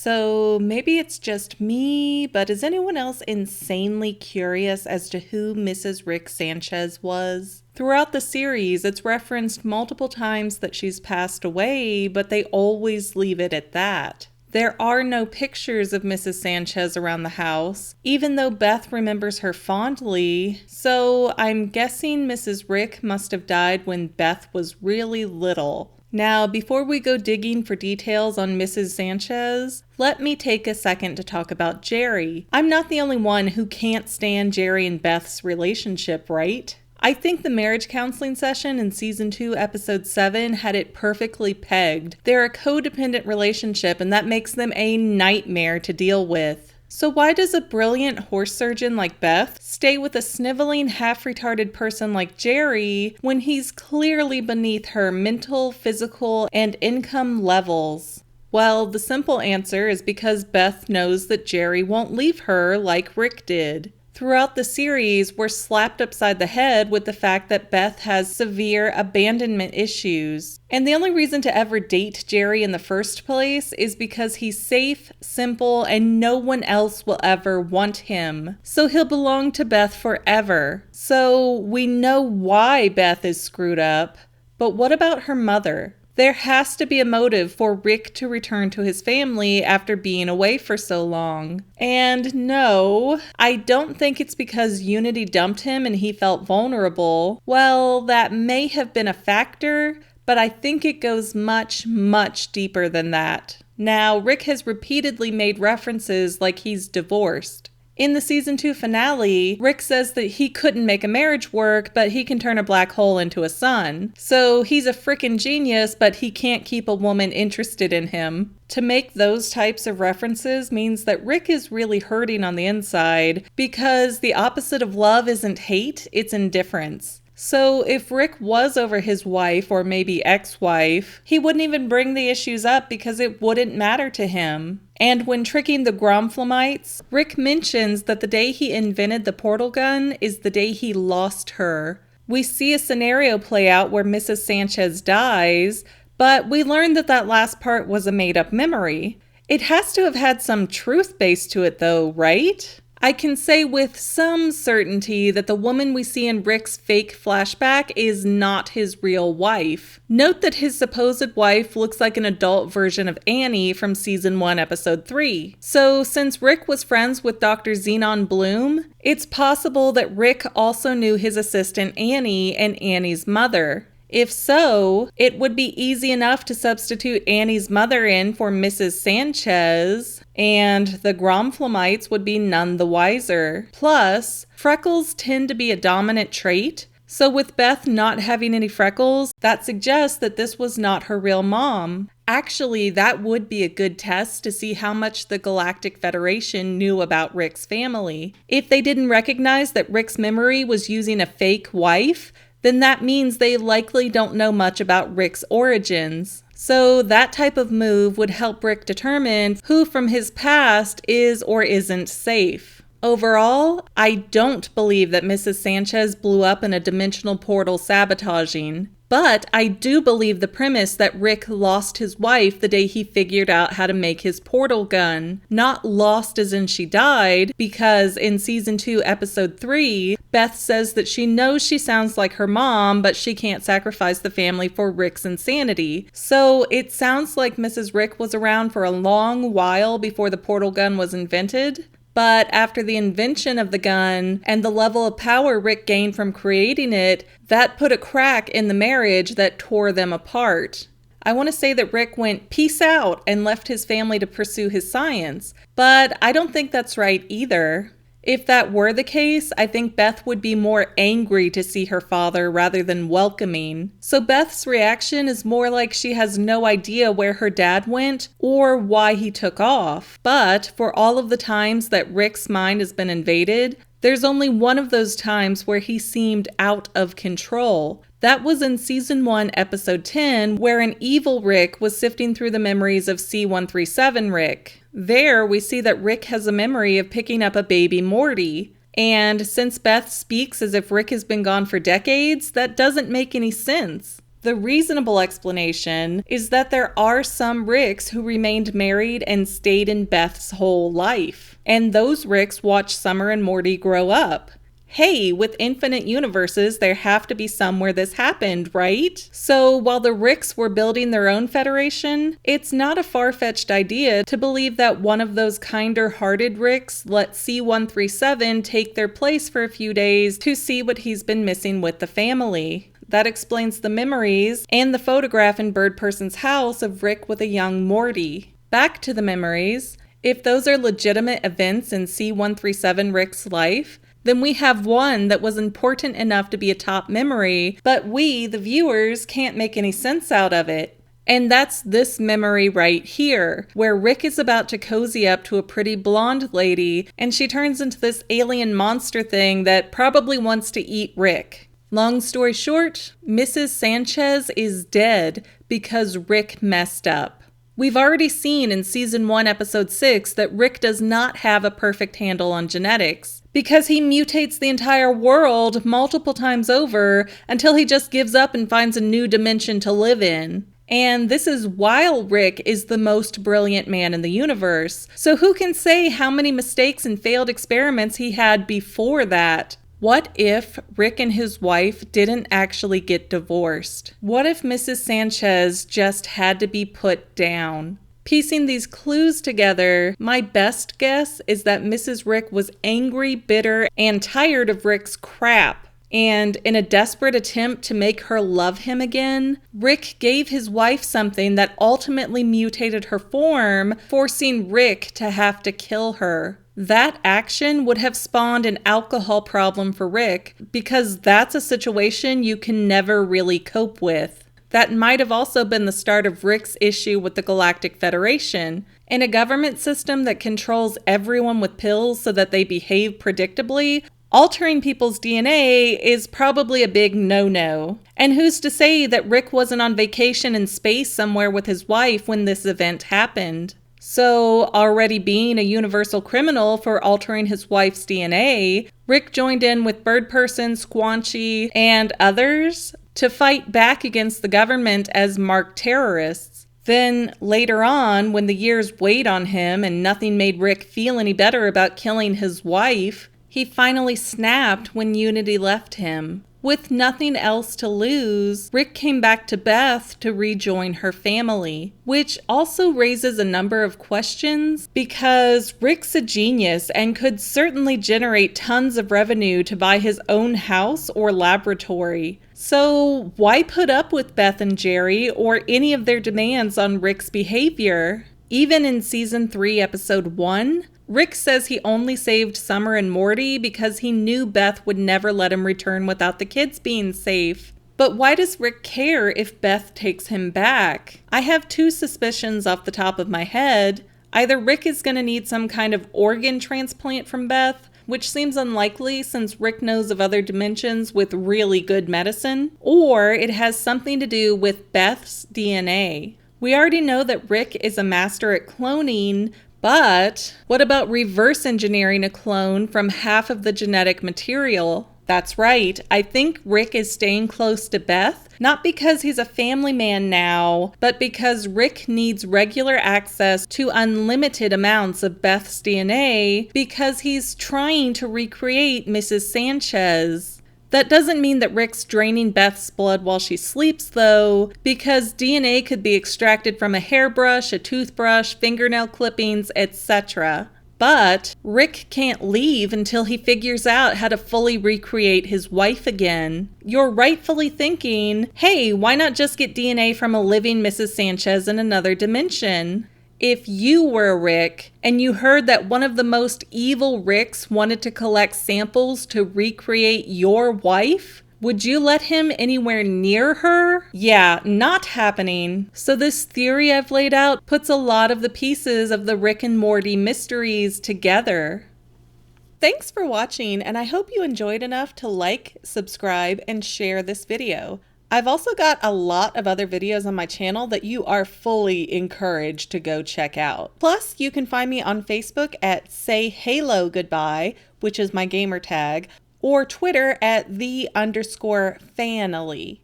So maybe it's just me, but is anyone else insanely curious as to who Mrs. Rick Sanchez was? Throughout the series, it's referenced multiple times that she's passed away, but they always leave it at that. There are no pictures of Mrs. Sanchez around the house, even though Beth remembers her fondly, so I'm guessing Mrs. Rick must have died when Beth was really little. Now, before we go digging for details on Mrs. Sanchez, let me take a second to talk about Jerry. I'm not the only one who can't stand Jerry and Beth's relationship, right? I think the marriage counseling session in Season 2, Episode 7 had it perfectly pegged. They're a codependent relationship, and that makes them a nightmare to deal with. So why does a brilliant horse surgeon like Beth stay with a sniveling, half-retarded person like Jerry when he's clearly beneath her mental, physical, and income levels? Well, the simple answer is because Beth knows that Jerry won't leave her like Rick did. Throughout the series, we're slapped upside the head with the fact that Beth has severe abandonment issues. And the only reason to ever date Jerry in the first place is because he's safe, simple, and no one else will ever want him. So he'll belong to Beth forever. So we know why Beth is screwed up, but what about her mother? There has to be a motive for Rick to return to his family after being away for so long. And no, I don't think it's because Unity dumped him and he felt vulnerable. Well, that may have been a factor, but I think it goes much, much deeper than that. Now, Rick has repeatedly made references like he's divorced. In the Season 2 finale, Rick says that he couldn't make a marriage work, but he can turn a black hole into a sun. So he's a frickin' genius, but he can't keep a woman interested in him. To make those types of references means that Rick is really hurting on the inside, because the opposite of love isn't hate, it's indifference. So if Rick was over his wife, or maybe ex-wife, he wouldn't even bring the issues up because it wouldn't matter to him. And when tricking the Gromflamites, Rick mentions that the day he invented the portal gun is the day he lost her. We see a scenario play out where Mrs. Sanchez dies, but we learn that that last part was a made-up memory. It has to have had some truth base to it though, right? I can say with some certainty that the woman we see in Rick's fake flashback is not his real wife. Note that his supposed wife looks like an adult version of Annie from Season 1, Episode 3. So since Rick was friends with Dr. Xenon Bloom, it's possible that Rick also knew his assistant Annie and Annie's mother. If so, it would be easy enough to substitute Annie's mother in for Mrs. Sanchez, and the Gromflamites would be none the wiser. Plus, freckles tend to be a dominant trait, so with Beth not having any freckles, that suggests that this was not her real mom. Actually, that would be a good test to see how much the Galactic Federation knew about Rick's family. If they didn't recognize that Rick's memory was using a fake wife, then that means they likely don't know much about Rick's origins. So that type of move would help Rick determine who from his past is or isn't safe. Overall, I don't believe that Mrs. Sanchez blew up in a dimensional portal sabotaging. But I do believe the premise that Rick lost his wife the day he figured out how to make his portal gun. Not lost as in she died, because in Season 2, Episode 3, Beth says that she knows she sounds like her mom, but she can't sacrifice the family for Rick's insanity. So it sounds like Mrs. Rick was around for a long while before the portal gun was invented. But after the invention of the gun and the level of power Rick gained from creating it, that put a crack in the marriage that tore them apart. I want to say that Rick went peace out and left his family to pursue his science, but I don't think that's right either. If that were the case, I think Beth would be more angry to see her father rather than welcoming. So Beth's reaction is more like she has no idea where her dad went or why he took off. But for all of the times that Rick's mind has been invaded, there's only one of those times where he seemed out of control. That was in Season 1, Episode 10, where an evil Rick was sifting through the memories of C-137 Rick. There, we see that Rick has a memory of picking up a baby Morty. And since Beth speaks as if Rick has been gone for decades, that doesn't make any sense. The reasonable explanation is that there are some Ricks who remained married and stayed in Beth's whole life. And those Ricks watched Summer and Morty grow up. Hey, with infinite universes, there have to be some where this happened, right? So while the Ricks were building their own federation, it's not a far-fetched idea to believe that one of those kinder-hearted Ricks let C-137 take their place for a few days to see what he's been missing with the family. That explains the memories and the photograph in Bird Person's house of Rick with a young Morty. Back to the memories. If those are legitimate events in C-137 Rick's life, then we have one that was important enough to be a top memory, but we, the viewers, can't make any sense out of it. And that's this memory right here, where Rick is about to cozy up to a pretty blonde lady, and she turns into this alien monster thing that probably wants to eat Rick. Long story short, Mrs. Sanchez is dead because Rick messed up. We've already seen in Season 1, Episode 6 that Rick does not have a perfect handle on genetics because he mutates the entire world multiple times over until he just gives up and finds a new dimension to live in. And this is while Rick is the most brilliant man in the universe. So who can say how many mistakes and failed experiments he had before that? What if Rick and his wife didn't actually get divorced? What if Mrs. Sanchez just had to be put down? Piecing these clues together, my best guess is that Mrs. Rick was angry, bitter, and tired of Rick's crap. And in a desperate attempt to make her love him again, Rick gave his wife something that ultimately mutated her form, forcing Rick to have to kill her. That action would have spawned an alcohol problem for Rick because that's a situation you can never really cope with. That might have also been the start of Rick's issue with the Galactic Federation. In a government system that controls everyone with pills so that they behave predictably, altering people's DNA is probably a big no-no. And who's to say that Rick wasn't on vacation in space somewhere with his wife when this event happened? So, already being a universal criminal for altering his wife's DNA, Rick joined in with Bird Person, Squanchy, and others to fight back against the government as marked terrorists. Then, later on, when the years weighed on him and nothing made Rick feel any better about killing his wife, he finally snapped when Unity left him. With nothing else to lose, Rick came back to Beth to rejoin her family, which also raises a number of questions because Rick's a genius and could certainly generate tons of revenue to buy his own house or laboratory. So why put up with Beth and Jerry or any of their demands on Rick's behavior? Even in Season 3, Episode 1, Rick says he only saved Summer and Morty because he knew Beth would never let him return without the kids being safe. But why does Rick care if Beth takes him back? I have two suspicions off the top of my head. Either Rick is going to need some kind of organ transplant from Beth, which seems unlikely since Rick knows of other dimensions with really good medicine, or it has something to do with Beth's DNA. We already know that Rick is a master at cloning, but what about reverse engineering a clone from half of the genetic material? That's right, I think Rick is staying close to Beth, not because he's a family man now, but because Rick needs regular access to unlimited amounts of Beth's DNA because he's trying to recreate Mrs. Sanchez. That doesn't mean that Rick's draining Beth's blood while she sleeps, though, because DNA could be extracted from a hairbrush, a toothbrush, fingernail clippings, etc. But Rick can't leave until he figures out how to fully recreate his wife again. You're rightfully thinking, hey, why not just get DNA from a living Mrs. Sanchez in another dimension? If you were a Rick and you heard that one of the most evil Ricks wanted to collect samples to recreate your wife, would you let him anywhere near her? Yeah, not happening. So this theory I've laid out puts a lot of the pieces of the Rick and Morty mysteries together. Thanks for watching, and I hope you enjoyed enough to like, subscribe, and share this video. I've also got a lot of other videos on my channel that you are fully encouraged to go check out. Plus, you can find me on Facebook at Say Halo Goodbye, which is my gamer tag, or Twitter at _Fanily.